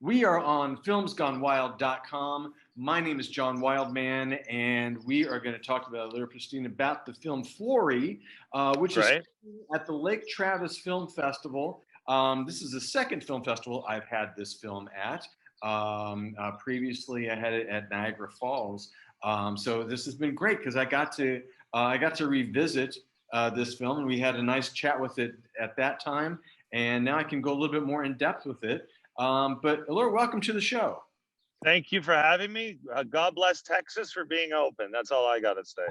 We are on filmsgonewild.com. My name is John Wildman, and we are going to talk about Ilir Pristine about the film Florrie, which is Right. at the Lake Travis Film Festival. This is the second film festival I've had this film at. Previously, I had it at Niagara Falls. So this has been great because I got to revisit this film, and we had a nice chat with it at that time. And now I can go a little bit more in depth with it. But Ilir, welcome to the show. Thank you for having me. God bless Texas for being open. That's all I got to say.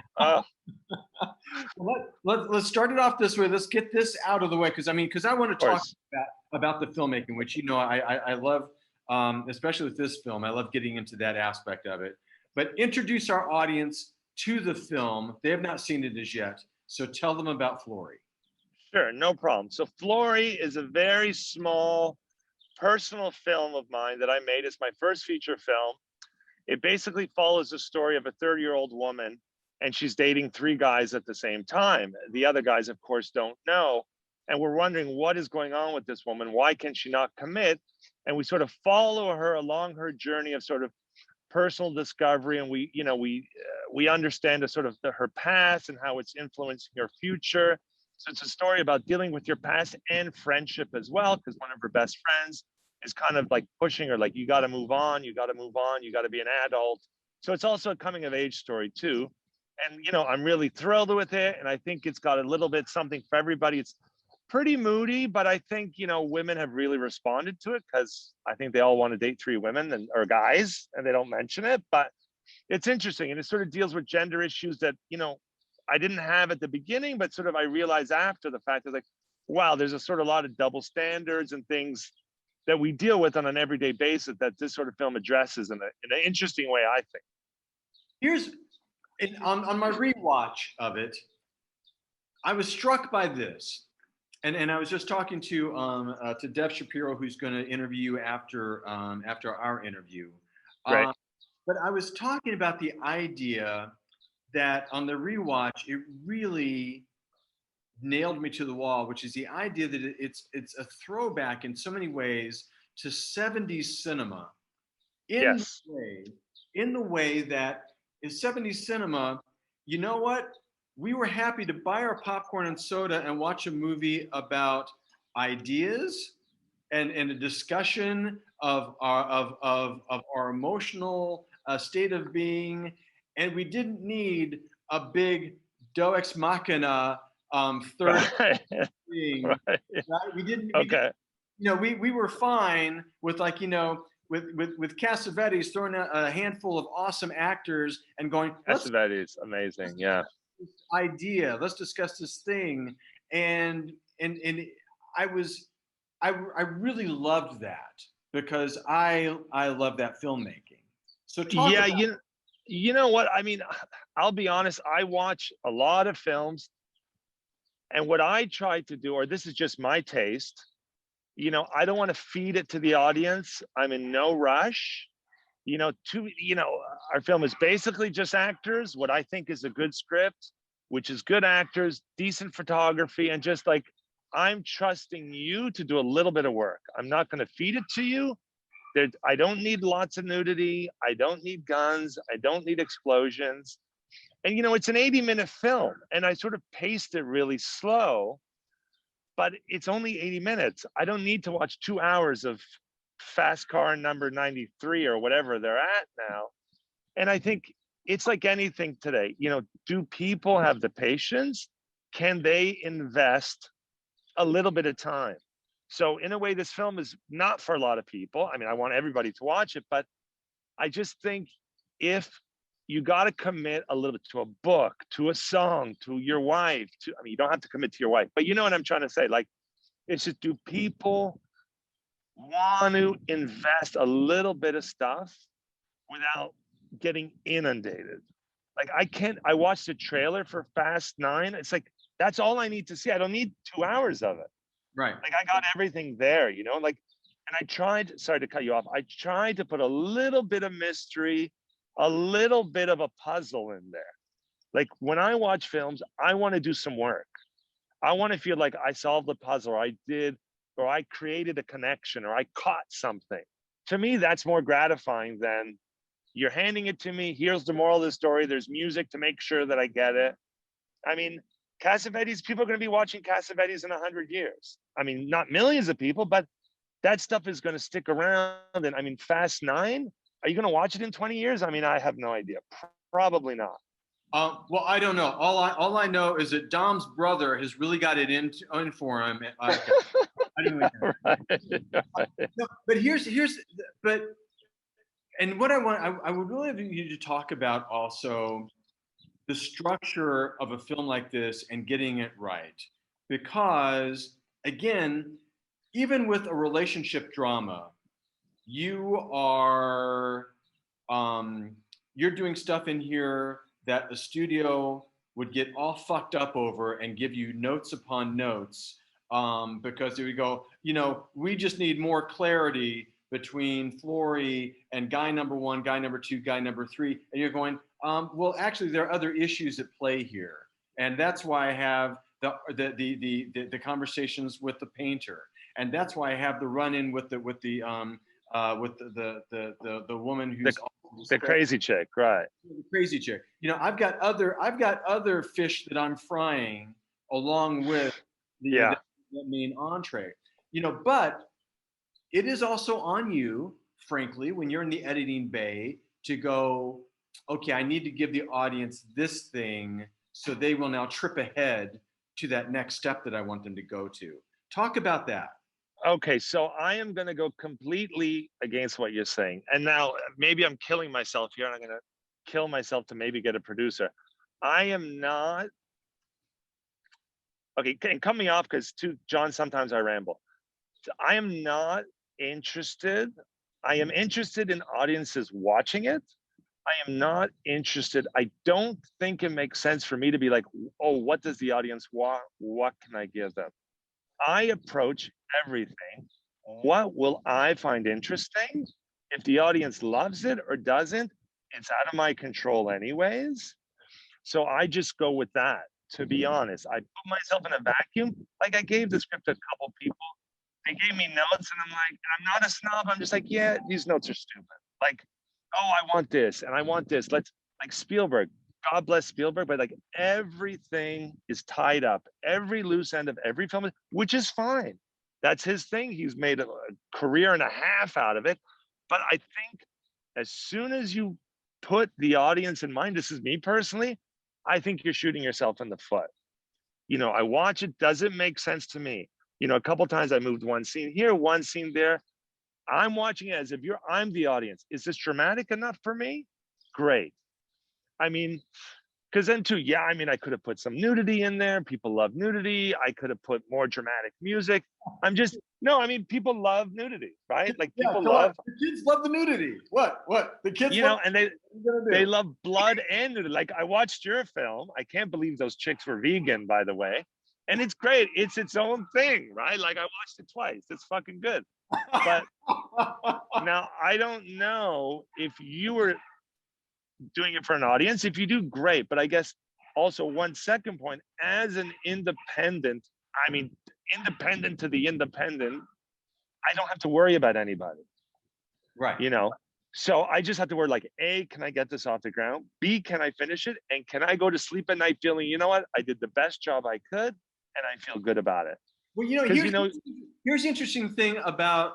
Let's start it off this way. Let's get this out of the way because I want Of to talk course. about the filmmaking, which I love, especially with this film. I love getting into that aspect of it. But introduce our audience to the film. They have not seen it as yet, so tell them about Florrie. Sure, no problem. So Florrie is a very small personal film of mine that I made. It's my first feature film. It basically follows the story of a 30-year-old woman, and she's dating three guys at the same time. The other guys, of course, don't know. And we're wondering what is going on with this woman. Why can she not commit? And we sort of follow her along her journey of sort of personal discovery, and we understand her past and how it's influencing her future. So it's a story about dealing with your past and friendship as well, because one of her best friends is kind of like pushing her, like, you got to move on, you got to move on, you got to be an adult. So it's also a coming of age story too. And I'm really thrilled with it, and I think it's got a little bit something for everybody. It's pretty moody, but I think women have really responded to it because I think they all want to date three women or guys, and they don't mention it. But it's interesting, and it sort of deals with gender issues that I didn't have at the beginning, but sort of I realized after the fact, is like, wow, there's a sort of lot of double standards and things that we deal with on an everyday basis that this sort of film addresses in an interesting way, I think. Here's on my rewatch of it, I was struck by this. And I was just talking to Dev Shapiro, who's going to interview you after our interview. Right. But I was talking about the idea that on the rewatch, it really nailed me to the wall, which is the idea that it's a throwback in so many ways to 70s cinema in the Yes. way in the way that in 70s cinema, you know what? We were happy to buy our popcorn and soda and watch a movie about ideas and a discussion of our emotional state of being, and we didn't need a big Deus ex machina third Right. thing. Right. Right? Okay. We were fine with with Cassavetes throwing a handful of awesome actors and going, let's Cassavetes, amazing. Yeah. this idea, let's discuss this thing, and I was I really loved that because I love that filmmaking. So talk Yeah, about you know what? I mean, I'll be honest, I watch a lot of films, and what I try to do, or this is just my taste, I don't want to feed it to the audience. I'm in no rush. Our film is basically just actors, what I think is a good script, which is good actors, decent photography, and just like, I'm trusting you to do a little bit of work. I'm not going to feed it to you. I don't need lots of nudity. I don't need guns. I don't need explosions. And it's an 80-minute film, and I sort of paced it really slow, but it's only 80 minutes. I don't need to watch 2 hours of fast car number 93 or whatever they're at now. And I think it's like anything today. Do people have the patience? Can they invest a little bit of time? So in a way, this film is not for a lot of people. I mean, I want everybody to watch it, but I just think if you got to commit a little bit to a book, to a song, to your wife, you don't have to commit to your wife, but you know what I'm trying to say? Like, it's just, do people want to invest a little bit of stuff without getting inundated? Like, I watched the trailer for Fast 9. It's like, that's all I need to see. I don't need 2 hours of it. right. Like, I got everything there, like, and I tried, sorry to cut you off. I tried to put a little bit of mystery, a little bit of a puzzle in there. Like, when I watch films, I want to do some work. I want to feel like I solved the puzzle, or I created a connection, or I caught something. to me, that's more gratifying than you're handing it to me. Here's the moral of the story. There's music to make sure that I get it. I mean, Cassavetes, people are going to be watching Cassavetes in 100 years. I mean, not millions of people, but that stuff is going to stick around. And I mean, Fast 9, are you going to watch it in 20 years? I mean, I have no idea. Probably not. Well, I don't know. All I know is that Dom's brother has really got it in for him. I didn't even Right. no, but but and what I would really have you to talk about also the structure of a film like this and getting it right, because again, even with a relationship drama, you are you're doing stuff in here that a studio would get all fucked up over and give you notes upon notes, because they would go, we just need more clarity between Florrie and guy number one, guy number two, guy number three, and you're going, well, actually, there are other issues at play here, and that's why I have the conversations with the painter, and that's why I have the run-in with the woman who's the crazy chick, right? The crazy chick. I've got other fish that I'm frying along with the main entree. But it is also on you, frankly, when you're in the editing bay to go, okay, I need to give the audience this thing so they will now trip ahead to that next step that I want them to go to. Talk about that. Okay, so I am going to go completely against what you're saying. And now maybe I'm killing myself here, and I'm going to kill myself to maybe get a producer. I am not, okay, and cut me off because to John, sometimes I ramble. I am not interested. I am interested in audiences watching it. I am not interested. I don't think it makes sense for me to be like, oh, what does the audience want? What can I give them? I approach everything. What will I find interesting? If the audience loves it or doesn't, it's out of my control anyways. So I just go with that, to be honest. I put myself in a vacuum. Like I gave the script to a couple people. They gave me notes and I'm like, I'm not a snob. I'm just like, yeah, these notes are stupid. Like, oh, I want this and I want this. Let's, like Spielberg, God bless Spielberg, but like everything is tied up. Every loose end of every film, which is fine. That's his thing. He's made a career and a half out of it. But I think as soon as you put the audience in mind, this is me personally, I think you're shooting yourself in the foot. I watch it. Does it make sense to me? A couple times I moved one scene here, one scene there. I'm watching it as if I'm the audience. Is this dramatic enough for me? Great. I mean, because then too, yeah, I mean, I could have put some nudity in there. People love nudity. I could have put more dramatic music. No, I mean, people love nudity, right? Like people love. The kids love the nudity. What? The kids and they love blood and nudity. Like I watched your film. I can't believe those chicks were vegan, by the way. And it's great. It's its own thing, right? Like I watched it twice. It's fucking good. But now I don't know if you were doing it for an audience. If you do, great. But I guess also one second point, as an independent, I mean, independent to the independent, I don't have to worry about anybody. Right. So I just have to worry like, A, can I get this off the ground? B, can I finish it? And can I go to sleep at night feeling, you know what? I did the best job I could and I feel good about it. Well, here's the interesting thing about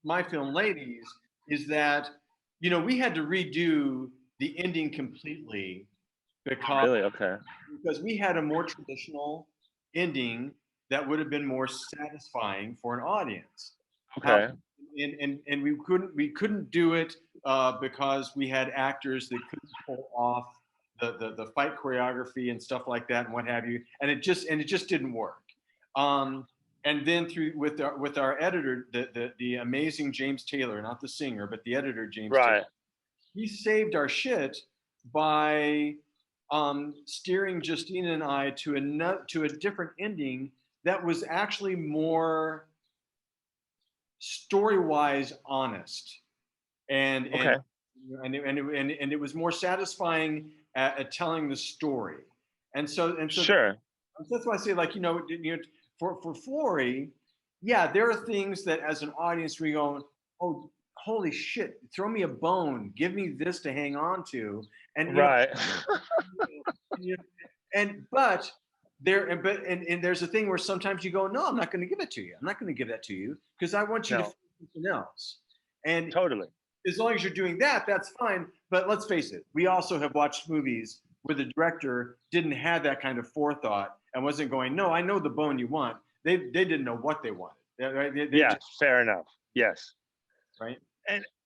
my film Ladies is that, we had to redo the ending completely because, really? Okay. Because we had a more traditional ending that would have been more satisfying for an audience. Okay. And we couldn't do it because we had actors that couldn't pull off the fight choreography and stuff like that and what have you, and it just didn't work. And then with our editor, the amazing James Taylor, not the singer, but the editor James Taylor, he saved our shit by steering Justine and I to a different ending that was actually more story-wise honest, and it was more satisfying at telling the story, and so sure. that's why I say, like, for Florrie, yeah, there are things that as an audience we go, oh, holy shit, throw me a bone, give me this to hang on to, and Right. you know, but and there's a thing where sometimes you go, no, I'm not going to give it to you. I'm not going to give that to you because I want you to No, feel something else. And totally. as long as you're doing that, that's fine. But let's face it, we also have watched movies where the director didn't have that kind of forethought and wasn't going, no, I know the bone you want. They didn't know what they wanted. Right? They Yeah, just, fair enough. Yes. right.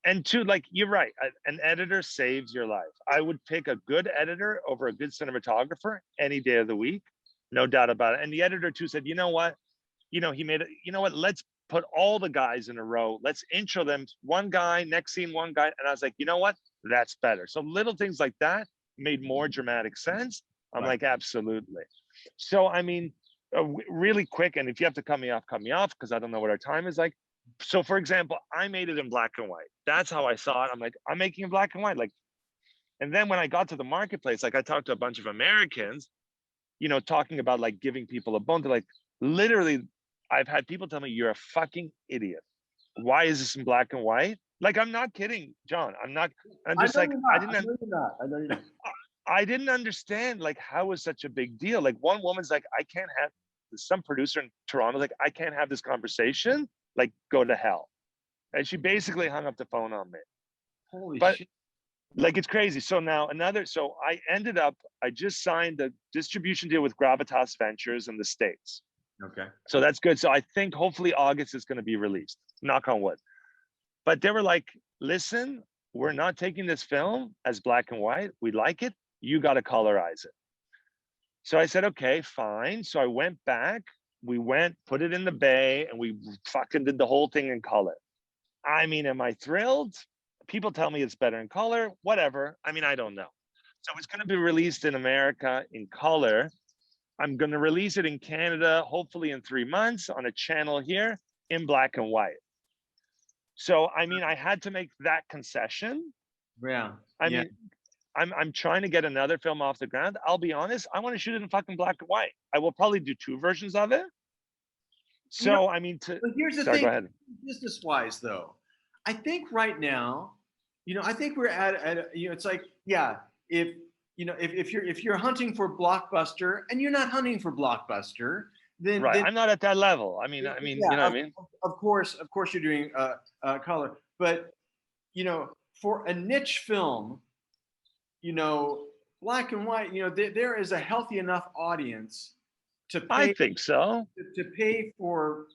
And two, like you're right, an editor saves your life. I would pick a good editor over a good cinematographer any day of the week, no doubt about it. And the editor too said, you know what, he made it, you know what, let's put all the guys in a row, let's intro them, one guy, next scene one guy. And I was like, you know what, that's better. So little things like that made more dramatic sense. I'm Right. like, absolutely. So I mean, really quick, and if you have to cut me off, because I don't know what our time is like. So for example, I made it in black and white. That's how I saw it. I'm like, I'm making it black and white. Like, and then when I got to the marketplace, like I talked to a bunch of Americans, talking about like giving people a bone. They're like, literally, I've had people tell me, you're a fucking idiot. Why is this in black and white? Like, I'm not kidding, John. I'm not, I'm I just know like, you're I not. I didn't, know you're not. I know you're not. I didn't understand like how was such a big deal. Like one woman's like, I can't have some producer in Toronto, like, I can't have this conversation, like go to hell. And she basically hung up the phone on me. Holy But shit. like it's crazy. So now so I just signed a distribution deal with Gravitas Ventures in the States. Okay. So that's good. So I think hopefully August is going to be released. Knock on wood. But they were like, listen, we're not taking this film as black and white. We like it. You got to colorize it. So I said, okay, fine. So I went back. We went, put it in the bay, and we fucking did the whole thing in color. I mean, am I thrilled? People tell me it's better in color, whatever. I mean, I don't know. So it's going to be released in America in color. I'm going to release it in Canada, hopefully in 3 months on a channel here in black and white. So, I mean, I had to make that concession. Yeah. I Yeah. mean, I'm trying to get another film off the ground. I'll be honest, I want to shoot it in fucking black and white. I will probably do 2 versions of it. You know, So, I mean, but here's the sorry, go thing, ahead. business wise though, I think right now, I think we're it's like, yeah, if if you're hunting for blockbuster and you're not hunting for blockbuster, Right. then I'm not at that level. You yeah, know what I mean? of course you're doing color, but for a niche film, you know, black and white, there is a healthy enough audience to I pay think so. to pay for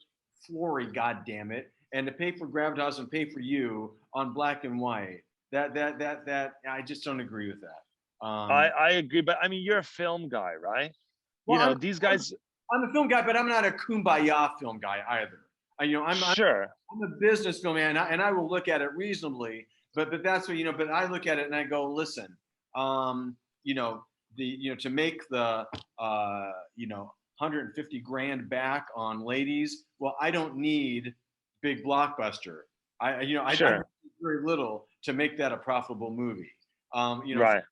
Florrie, God damn it, and to pay for Gravitas and pay for you on black and white. That I just don't agree with that. I agree, but I mean, you're a film guy, right? Well, These guys, I'm a film guy, but I'm not a kumbaya film guy either. sure, I'm a business film man, and I will look at it reasonably. But that's what But I look at it and I go, listen, um, you know, to make the 150 grand back on ladies. Well, I don't need big blockbuster. I sure, need very little to make that a profitable movie. right.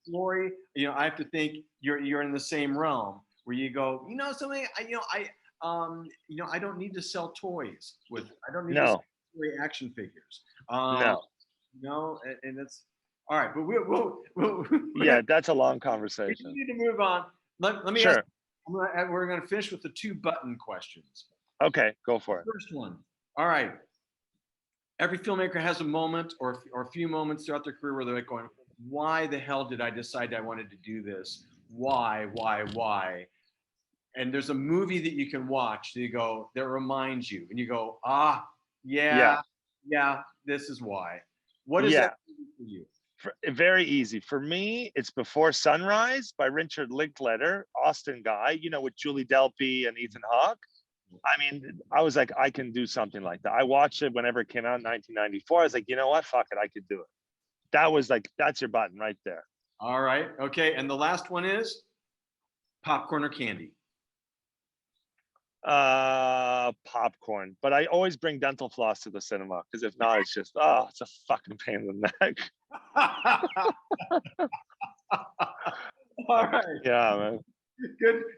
Florrie, I have to think you're in the same realm where you go, something. I don't need to sell toys with. I don't need to sell No, toy action figures. Um, no. and it's all right. But we'll Yeah, that's a long we conversation. need to move on. Let me ask. Sure. We're going to finish with the 2 button questions. Okay, go for it. First one. All right. Every filmmaker has a moment or a few moments throughout their career where they're like going, why the hell did I decide I wanted to do this? Why? And there's a movie that you can watch that you go, that reminds you, and you go, Yeah, yeah, this is why. What is that yeah. movie for you? Very easy. For me, it's Before Sunrise by Richard Linklater, Austin guy, with Julie Delpy and Ethan Hawke. I mean, I was like, I can do something like that. I watched it whenever it came out in 1994. I was like, you know what? Fuck it, I could do it. That was like, that's your button right there. All right. Okay. And the last one is popcorn or candy. Popcorn. But I always bring dental floss to the cinema because if not, it's just, it's a fucking pain in the neck. All right. Yeah, man.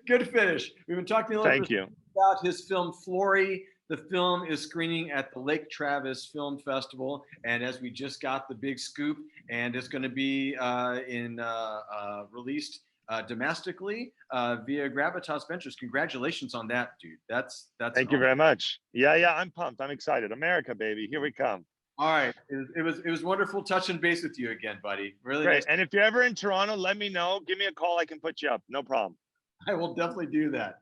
Good finish. We've been talking a little Thank bit you. about his film Florrie, the film is screening at the Lake Travis Film Festival, and as we just got the big scoop, and it's going to be released domestically via Gravitas Ventures. Congratulations on that, dude. That's Thank you very much. Yeah, I'm pumped. I'm excited. America, baby. Here we come. All right. It was wonderful touching base with you again, buddy. Really Great. nice. And if you're ever in Toronto, let me know. Give me a call. I can put you up. No problem. I will definitely do that.